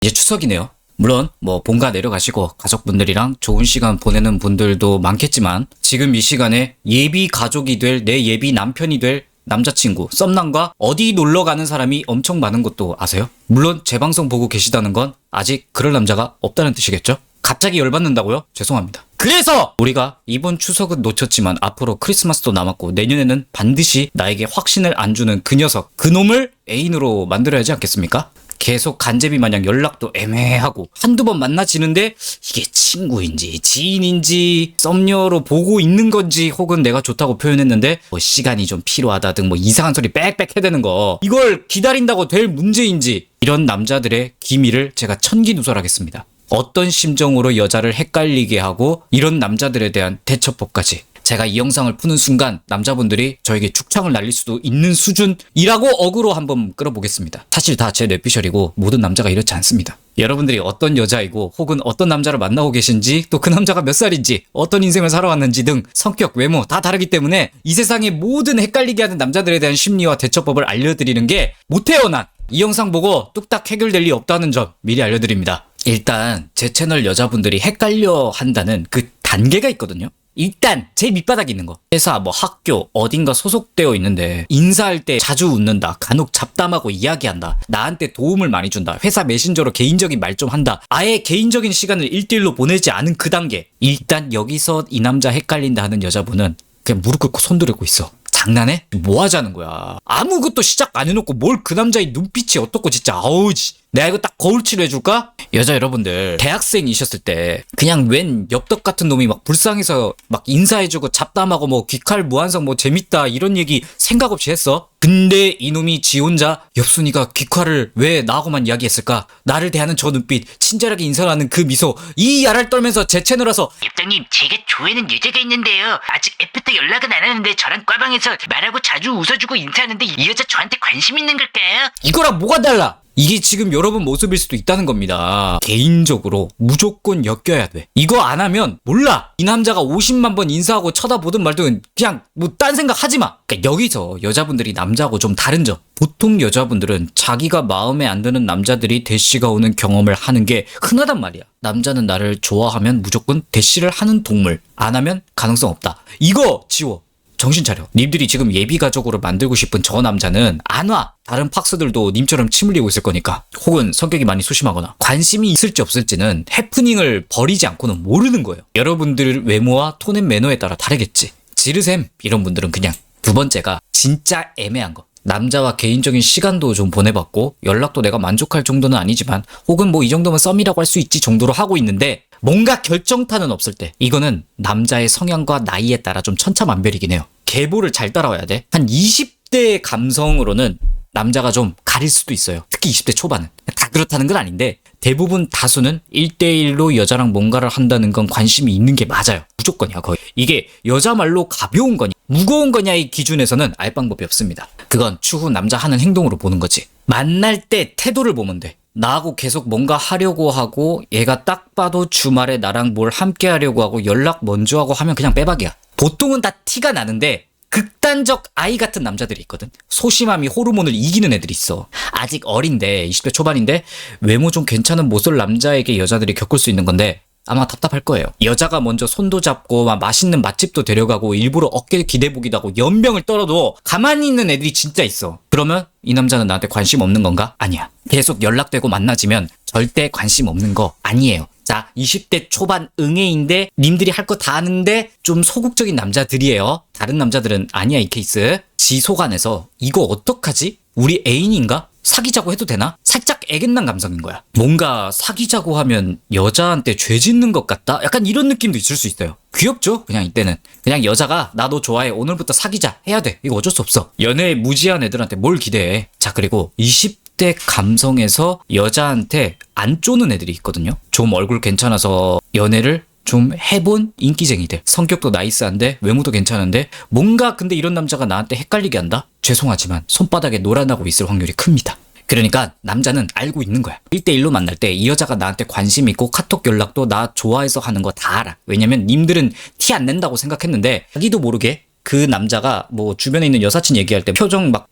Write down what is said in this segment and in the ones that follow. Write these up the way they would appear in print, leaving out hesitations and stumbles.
이제 추석이네요. 물론 뭐 본가 내려가시고 가족분들이랑 좋은 시간 보내는 분들도 많겠지만 지금 이 시간에 예비 가족이 될 내 예비 남편이 될 남자친구, 썸남과 어디 놀러 가는 사람이 엄청 많은 것도 아세요? 물론 제 방송 보고 계시다는 건 아직 그럴 남자가 없다는 뜻이겠죠? 갑자기 열받는다고요? 죄송합니다. 그래서 우리가 이번 추석은 놓쳤지만 앞으로 크리스마스도 남았고 내년에는 반드시 나에게 확신을 안 주는 그 녀석, 그놈을 애인으로 만들어야 하지 않겠습니까? 계속 간제비 마냥 연락도 애매하고 한두 번 만나지는데 이게 친구인지 지인인지 썸녀로 보고 있는 건지 혹은 내가 좋다고 표현했는데 뭐 시간이 좀 필요하다 등 뭐 이상한 소리 빽빽 해대는 거, 이걸 기다린다고 될 문제인지, 이런 남자들의 기미를 제가 천기누설하겠습니다. 어떤 심정으로 여자를 헷갈리게 하고 이런 남자들에 대한 대처법까지. 제가 이 영상을 푸는 순간 남자분들이 저에게 죽창을 날릴 수도 있는 수준이라고 어그로 한번 끌어보겠습니다. 사실 다 제 뇌피셜이고 모든 남자가 이렇지 않습니다. 여러분들이 어떤 여자이고 혹은 어떤 남자를 만나고 계신지, 또 그 남자가 몇 살인지, 어떤 인생을 살아왔는지 등 성격, 외모 다 다르기 때문에 이 세상의 모든 헷갈리게 하는 남자들에 대한 심리와 대처법을 알려드리는 게 못해요 난. 이 영상 보고 뚝딱 해결될 리 없다는 점 미리 알려드립니다. 일단 제 채널 여자분들이 헷갈려 한다는 그 단계가 있거든요. 일단 제 밑바닥에 있는 거, 회사 뭐 학교 어딘가 소속되어 있는데 인사할 때 자주 웃는다, 간혹 잡담하고 이야기한다, 나한테 도움을 많이 준다, 회사 메신저로 개인적인 말 좀 한다, 아예 개인적인 시간을 1대1로 보내지 않은 그 단계. 일단 여기서 이 남자 헷갈린다 하는 여자분은 그냥 무릎 꿇고 손 들고 있어. 장난해? 뭐 하자는 거야. 아무것도 시작 안 해놓고 뭘 그 남자의 눈빛이 어떻고 진짜. 아우 내가 이거 딱 거울 치료해줄까? 여자 여러분들 대학생이셨을 때 그냥 웬 엽떡 같은 놈이 막 불쌍해서 막 인사해주고 잡담하고 뭐 귀칼 무한성 뭐 재밌다 이런 얘기 생각 없이 했어? 근데 이놈이 지 혼자 엽순이가 귀칼을 왜 나하고만 이야기했을까? 나를 대하는 저 눈빛, 친절하게 인사하는 그 미소, 이 야랄 떨면서 제 채널 와서 엽장님, 제가 좋아하는 여자가 있는데요. 아직 애프터 연락은 안 하는데 저랑 꽈방에서 말하고 자주 웃어주고 인사하는데 이 여자 저한테 관심 있는 걸까요? 이거랑 뭐가 달라? 이게 지금 여러분 모습일 수도 있다는 겁니다. 개인적으로 무조건 엮여야 돼. 이거 안 하면 몰라. 이 남자가 50만 번 인사하고 쳐다보든 말든 그냥 뭐 딴 생각 하지 마. 그러니까 여기서 여자분들이 남자하고 좀 다른 점. 보통 여자분들은 자기가 마음에 안 드는 남자들이 대시가 오는 경험을 하는 게 흔하단 말이야. 남자는 나를 좋아하면 무조건 대시를 하는 동물. 안 하면 가능성 없다. 이거 지워. 정신 차려. 님들이 지금 예비 가족으로 만들고 싶은 저 남자는 안 와. 다른 팍스들도 님처럼 침 흘리고 있을 거니까. 혹은 성격이 많이 소심하거나 관심이 있을지 없을지는 해프닝을 버리지 않고는 모르는 거예요. 여러분들 외모와 톤앤 매너에 따라 다르겠지. 지르셈 이런 분들은 그냥. 두 번째가 진짜 애매한 거. 남자와 개인적인 시간도 좀 보내봤고 연락도 내가 만족할 정도는 아니지만 혹은 뭐 이 정도면 썸이라고 할 수 있지 정도로 하고 있는데 뭔가 결정타는 없을 때, 이거는 남자의 성향과 나이에 따라 좀 천차만별이긴 해요. 계보를 잘 따라와야 돼. 한 20대 감성으로는 남자가 좀 가릴 수도 있어요. 특히 20대 초반은. 다 그렇다는 건 아닌데 대부분 다수는 1대1로 여자랑 뭔가를 한다는 건 관심이 있는 게 맞아요. 무조건이야 거의. 이게 여자 말로 가벼운 거냐 무거운 거냐의 기준에서는 알 방법이 없습니다. 그건 추후 남자 하는 행동으로 보는 거지. 만날 때 태도를 보면 돼. 나하고 계속 뭔가 하려고 하고 얘가 딱 봐도 주말에 나랑 뭘 함께 하려고 하고 연락 먼저 하고 하면 그냥 빼박이야. 보통은 다 티가 나는데 극단적 아이 같은 남자들이 있거든. 소심함이 호르몬을 이기는 애들이 있어. 아직 어린데 20대 초반인데 외모 좀 괜찮은 모쏠 남자에게 여자들이 겪을 수 있는 건데 아마 답답할 거예요. 여자가 먼저 손도 잡고 막 맛있는 맛집도 데려가고 일부러 어깨 기대보기도 하고 연병을 떨어도 가만히 있는 애들이 진짜 있어. 그러면 이 남자는 나한테 관심 없는 건가? 아니야. 계속 연락되고 만나지면 절대 관심 없는 거 아니에요. 자, 20대 초반 응애인데 님들이 할 거 다 아는데 좀 소극적인 남자들이에요. 다른 남자들은 아니야 이 케이스. 지 속안에서 이거 어떡하지? 우리 애인인가? 사귀자고 해도 되나? 살짝 애견남 감성인 거야. 뭔가 사귀자고 하면 여자한테 죄 짓는 것 같다? 약간 이런 느낌도 있을 수 있어요. 귀엽죠? 그냥 이때는. 그냥 여자가 나 너 좋아해. 오늘부터 사귀자. 해야 돼. 이거 어쩔 수 없어. 연애에 무지한 애들한테 뭘 기대해. 자, 그리고 20대 감성에서 여자한테 안 쪼는 애들이 있거든요. 좀 얼굴 괜찮아서 연애를 좀 해본 인기쟁이들. 성격도 나이스한데 외모도 괜찮은데 뭔가 근데 이런 남자가 나한테 헷갈리게 한다? 죄송하지만 손바닥에 노란하고 있을 확률이 큽니다. 그러니까 남자는 알고 있는 거야. 1대1로 만날 때 이 여자가 나한테 관심 있고 카톡 연락도 나 좋아해서 하는 거 다 알아. 왜냐면 님들은 티 안 낸다고 생각했는데 자기도 모르게 그 남자가 뭐 주변에 있는 여사친 얘기할 때 표정 막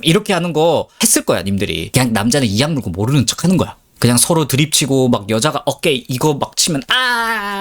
이렇게 하는 거 했을 거야 님들이. 그냥 남자는 이악 물고 모르는 척 하는 거야. 그냥 서로 드립치고 막 여자가 어깨 이거 막 치면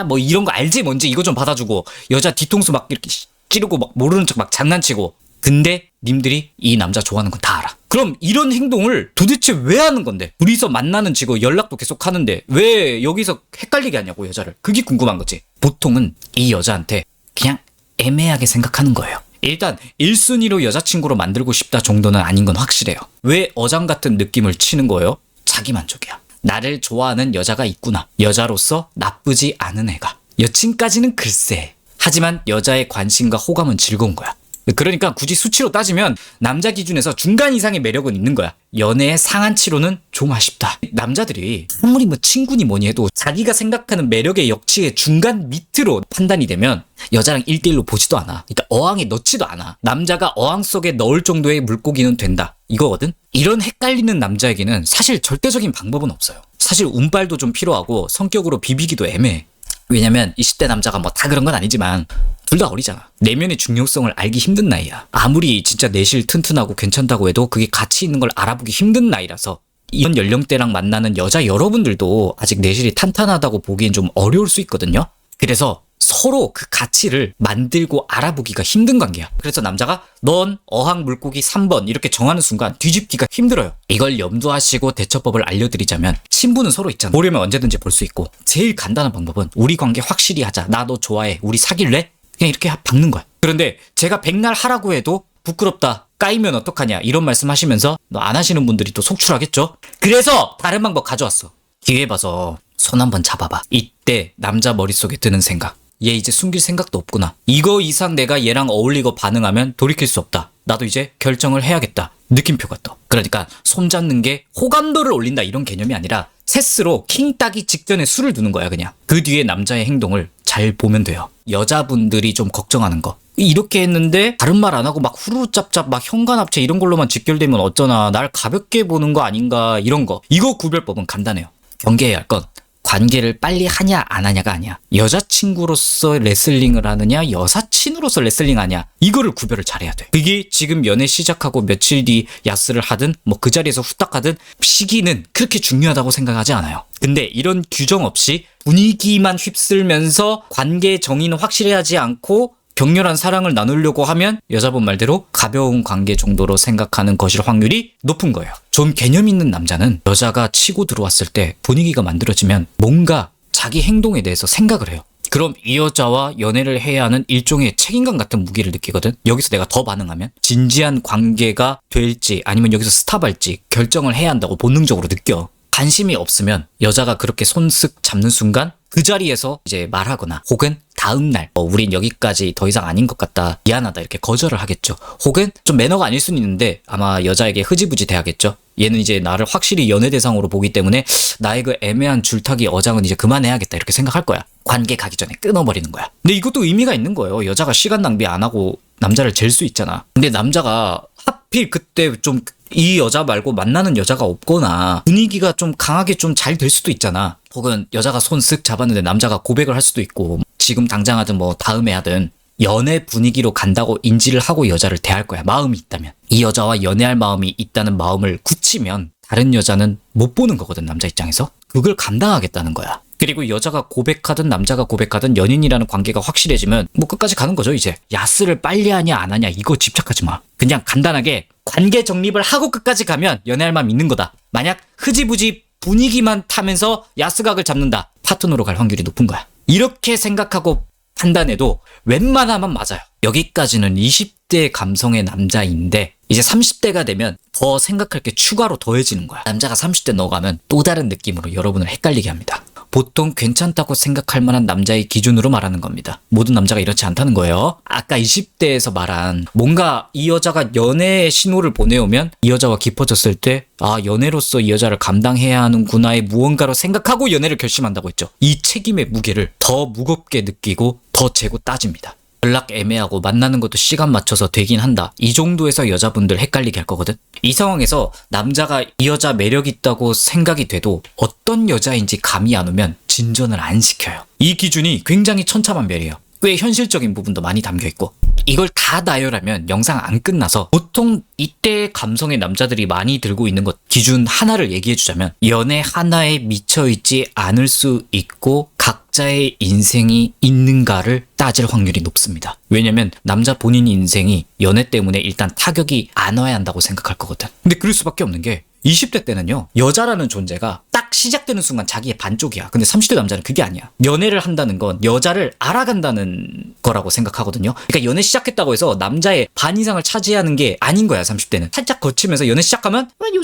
뭐 이런 거 알지 뭔지 이거 좀 받아주고 여자 뒤통수 막 이렇게 찌르고 막 모르는 척 막 장난치고. 근데 님들이 이 남자 좋아하는 건 다 알아. 그럼 이런 행동을 도대체 왜 하는 건데? 둘이서 만나는 지고 연락도 계속 하는데 왜 여기서 헷갈리게 하냐고 여자를. 그게 궁금한 거지. 보통은 이 여자한테 그냥 애매하게 생각하는 거예요. 일단 1순위로 여자친구로 만들고 싶다 정도는 아닌 건 확실해요. 왜 어장 같은 느낌을 치는 거예요? 자기 만족이야. 나를 좋아하는 여자가 있구나. 여자로서 나쁘지 않은 애가. 여친까지는 글쎄. 하지만 여자의 관심과 호감은 즐거운 거야. 그러니까 굳이 수치로 따지면 남자 기준에서 중간 이상의 매력은 있는 거야. 연애의 상한치로는 좀 아쉽다. 남자들이 아무리 뭐 친구니 뭐니 해도 자기가 생각하는 매력의 역치의 중간 밑으로 판단이 되면 여자랑 1대1로 보지도 않아. 그러니까 어항에 넣지도 않아. 남자가 어항 속에 넣을 정도의 물고기는 된다. 이거거든? 이런 헷갈리는 남자에게는 사실 절대적인 방법은 없어요. 사실 운빨도 좀 필요하고 성격으로 비비기도 애매해. 왜냐면 20대 남자가 뭐 다 그런 건 아니지만 둘 다 어리잖아. 내면의 중요성을 알기 힘든 나이야. 아무리 진짜 내실 튼튼하고 괜찮다고 해도 그게 가치 있는 걸 알아보기 힘든 나이라서 이런 연령대랑 만나는 여자 여러분들도 아직 내실이 탄탄하다고 보기엔 좀 어려울 수 있거든요. 그래서 서로 그 가치를 만들고 알아보기가 힘든 관계야. 그래서 남자가 넌 어항 물고기 3번 이렇게 정하는 순간 뒤집기가 힘들어요. 이걸 염두하시고 대처법을 알려드리자면 친분은 서로 있잖아. 보려면 언제든지 볼 수 있고 제일 간단한 방법은 우리 관계 확실히 하자. 나 너 좋아해. 우리 사귈래? 그냥 이렇게 박는 거야. 그런데 제가 백날 하라고 해도 부끄럽다. 까이면 어떡하냐 이런 말씀 하시면서 너 안 하시는 분들이 또 속출하겠죠? 그래서 다른 방법 가져왔어. 기회 봐서 손 한번 잡아봐. 이때 남자 머릿속에 드는 생각. 얘 이제 숨길 생각도 없구나. 이거 이상 내가 얘랑 어울리고 반응하면 돌이킬 수 없다. 나도 이제 결정을 해야겠다. 느낌표가 떠. 그러니까 손잡는 게 호감도를 올린다 이런 개념이 아니라 세스로 킹 따기 직전에 수를 두는 거야 그냥. 그 뒤에 남자의 행동을 잘 보면 돼요. 여자분들이 좀 걱정하는 거. 이렇게 했는데 다른 말 안 하고 막 후루룩짭짭 막 현관합체 이런 걸로만 직결되면 어쩌나. 날 가볍게 보는 거 아닌가 이런 거. 이거 구별법은 간단해요. 경계해야 할 건 관계를 빨리 하냐 안 하냐가 아니야. 여자친구로서 레슬링을 하느냐 여사친으로서 레슬링 하냐 이거를 구별을 잘해야 돼. 그게 지금 연애 시작하고 며칠 뒤 야스를 하든 뭐 그 자리에서 후딱 하든 시기는 그렇게 중요하다고 생각하지 않아요. 근데 이런 규정 없이 분위기만 휩쓸면서 관계 정의는 확실해하지 않고 격렬한 사랑을 나누려고 하면 여자분 말대로 가벼운 관계 정도로 생각하는 것일 확률이 높은 거예요. 좀 개념 있는 남자는 여자가 치고 들어왔을 때 분위기가 만들어지면 뭔가 자기 행동에 대해서 생각을 해요. 그럼 이 여자와 연애를 해야 하는 일종의 책임감 같은 무게를 느끼거든. 여기서 내가 더 반응하면 진지한 관계가 될지 아니면 여기서 스탑할지 결정을 해야 한다고 본능적으로 느껴. 관심이 없으면 여자가 그렇게 손쓱 잡는 순간 그 자리에서 이제 말하거나 혹은 다음날 우린 여기까지 더 이상 아닌 것 같다 미안하다 이렇게 거절을 하겠죠. 혹은 좀 매너가 아닐 수는 있는데 아마 여자에게 흐지부지 대하겠죠. 얘는 이제 나를 확실히 연애 대상으로 보기 때문에 나의 그 애매한 줄타기 어장은 이제 그만해야겠다 이렇게 생각할 거야. 관계 가기 전에 끊어버리는 거야. 근데 이것도 의미가 있는 거예요. 여자가 시간 낭비 안 하고 남자를 잴 수 있잖아. 근데 남자가 하필 그때 좀 이 여자 말고 만나는 여자가 없거나 분위기가 좀 강하게 좀 잘 될 수도 있잖아. 혹은 여자가 손 쓱 잡았는데 남자가 고백을 할 수도 있고 지금 당장 하든 뭐 다음에 하든 연애 분위기로 간다고 인지를 하고 여자를 대할 거야. 마음이 있다면. 이 여자와 연애할 마음이 있다는 마음을 굳히면 다른 여자는 못 보는 거거든 남자 입장에서. 그걸 감당하겠다는 거야. 그리고 여자가 고백하든 남자가 고백하든 연인이라는 관계가 확실해지면 뭐 끝까지 가는 거죠 이제. 야스를 빨리 하냐 안 하냐 이거 집착하지 마. 그냥 간단하게 관계 정립을 하고 끝까지 가면 연애할 마음 있는 거다. 만약 흐지부지 분위기만 타면서 야스각을 잡는다. 파트너로 갈 확률이 높은 거야. 이렇게 생각하고 판단해도 웬만하면 맞아요. 여기까지는 20대 감성의 남자인데 이제 30대가 되면 더 생각할 게 추가로 더해지는 거야. 남자가 30대 넘어가면 또 다른 느낌으로 여러분을 헷갈리게 합니다. 보통 괜찮다고 생각할 만한 남자의 기준으로 말하는 겁니다. 모든 남자가 이렇지 않다는 거예요. 아까 20대에서 말한 뭔가 이 여자가 연애의 신호를 보내오면 이 여자와 깊어졌을 때 아 연애로서 이 여자를 감당해야 하는구나의 무언가로 생각하고 연애를 결심한다고 했죠. 이 책임의 무게를 더 무겁게 느끼고 더 재고 따집니다. 연락 애매하고 만나는 것도 시간 맞춰서 되긴 한다. 이 정도에서 여자분들 헷갈리게 할 거거든. 이 상황에서 남자가 이 여자 매력 있다고 생각이 돼도 어떤 여자인지 감이 안 오면 진전을 안 시켜요. 이 기준이 굉장히 천차만별이에요. 꽤 현실적인 부분도 많이 담겨 있고. 이걸 다 나열하면 영상 안 끝나서 보통 이때 감성의 남자들이 많이 들고 있는 것 기준 하나를 얘기해주자면 연애 하나에 미쳐있지 않을 수 있고 각자의 인생이 있는가를 따질 확률이 높습니다. 왜냐면 남자 본인 인생이 연애 때문에 일단 타격이 안 와야 한다고 생각할 거거든. 근데 그럴 수밖에 없는 게 20대 때는요, 여자라는 존재가 딱 시작되는 순간 자기의 반쪽이야. 근데 30대 남자는 그게 아니야. 연애를 한다는 건 여자를 알아간다는 거라고 생각하거든요. 그러니까 연애 시작했다고 해서 남자의 반 이상을 차지하는 게 아닌 거야, 30대는. 살짝 거치면서 연애 시작하면 요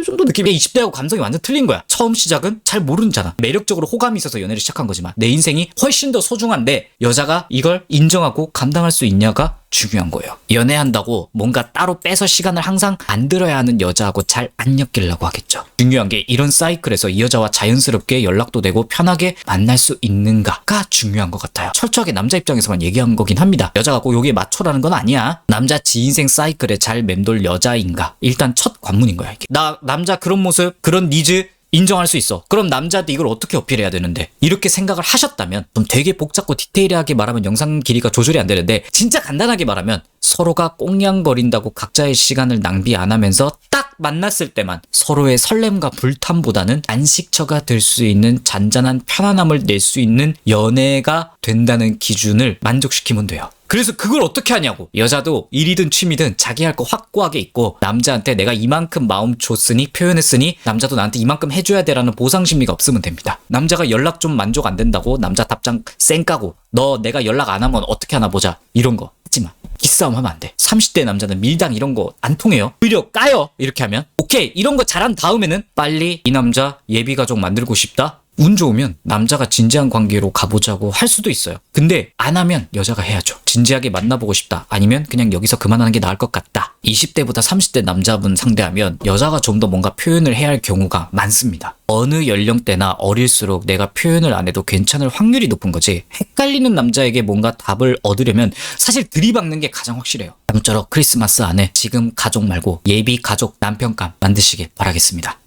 정도 느낌이 20대하고 감성이 완전 틀린 거야. 처음 시작은 잘 모르잖아. 매력적으로 호감이 있어서 연애를 시작한 거지만 내 인생이 훨씬 더 소중한데 여자가 이걸 인정하고 감당할 수 있냐가 중요한 거예요. 연애한다고 뭔가 따로 빼서 시간을 항상 안 들어야 하는 여자하고 잘 안 엮이려고 하겠죠. 중요한 게 이런 사이클에서 이 여자와 자연스럽게 연락도 되고 편하게 만날 수 있는가가 중요한 것 같아요. 철저하게 남자 입장에서만 얘기한 거긴 합니다. 여자가 꼭 여기에 맞춰라는 건 아니야. 남자 지 인생 사이클에 잘 맴돌 여자인가. 일단 첫 관문인 거야 이게. 나 남자 그런 모습 그런 니즈 인정할 수 있어. 그럼 남자한테 이걸 어떻게 어필해야 되는데? 이렇게 생각을 하셨다면 좀 되게 복잡고 디테일하게 말하면 영상 길이가 조절이 안 되는데 진짜 간단하게 말하면 서로가 꽁냥거린다고 각자의 시간을 낭비 안 하면서 딱 만났을 때만 서로의 설렘과 불탐보다는 안식처가 될 수 있는 잔잔한 편안함을 낼 수 있는 연애가 된다는 기준을 만족시키면 돼요. 그래서 그걸 어떻게 하냐고. 여자도 일이든 취미든 자기 할 거 확고하게 있고 남자한테 내가 이만큼 마음 줬으니 표현했으니 남자도 나한테 이만큼 해줘야 돼라는 보상 심리가 없으면 됩니다. 남자가 연락 좀 만족 안 된다고 남자 답장 쌩 까고 너 내가 연락 안 하면 어떻게 하나 보자 이런 거 하지 마. 기싸움 하면 안 돼. 30대 남자는 밀당 이런 거 안 통해요. 오히려 까요. 이렇게 하면 오케이 이런 거 잘한 다음에는 빨리 이 남자 예비 가족 만들고 싶다. 운 좋으면 남자가 진지한 관계로 가보자고 할 수도 있어요. 근데 안 하면 여자가 해야죠. 진지하게 만나보고 싶다. 아니면 그냥 여기서 그만하는 게 나을 것 같다. 20대보다 30대 남자분 상대하면 여자가 좀 더 뭔가 표현을 해야 할 경우가 많습니다. 어느 연령대나 어릴수록 내가 표현을 안 해도 괜찮을 확률이 높은 거지. 헷갈리는 남자에게 뭔가 답을 얻으려면 사실 들이박는 게 가장 확실해요. 아무쪼록 크리스마스 안에 지금 가족 말고 예비 가족 남편감 만드시길 바라겠습니다.